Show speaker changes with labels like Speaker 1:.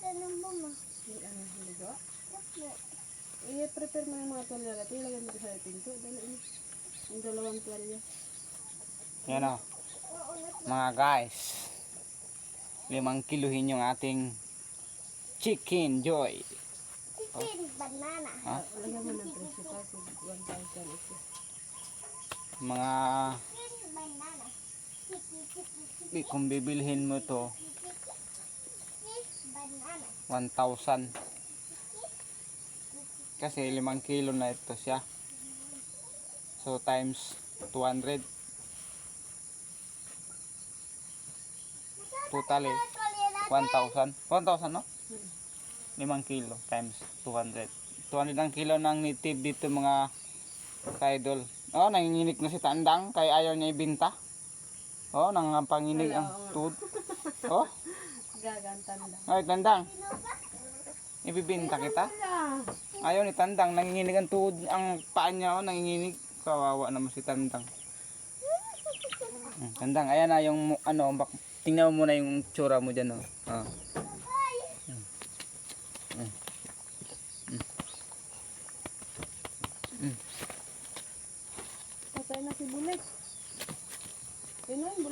Speaker 1: Hiligo? I-prepare mo yung mga tuwalya natin. Ilagay mo sa pinto. Dala ini. Yung dalawang tuwalya.
Speaker 2: Yan o. Mga guys. 5 kilohin yung ating chicken joy.
Speaker 3: Chicken banana.
Speaker 2: Ha?
Speaker 1: Lagyan mo ng presyo kasi 1,000 ito.
Speaker 2: Mga
Speaker 3: Chicken banana.
Speaker 2: kung bibilhin mo to
Speaker 3: Banana.
Speaker 2: 1,000 kasi 5 kilo na ito siya, so times 200 totally 1,000 no? 5 kilo times 200 ang kilo ng native dito mga ka-idol. Oh, nanginginig na si Tandang kaya ayaw niya ibenta. Oh, nanganginig ang tuhod. Oh,
Speaker 1: Gagantanda.
Speaker 2: ay Tandang, ibibenta kita. Ayaw ni Tandang, nanginginig ang tuhod, ang paa niya, oh, nanginginig. Kawawa naman si Tandang. Tandang, ayan na yung ano, tingnan mo muna yung tsura mo dyan, oh. Oh.
Speaker 1: Patay na si Bulik. Ayun na yung Bulik.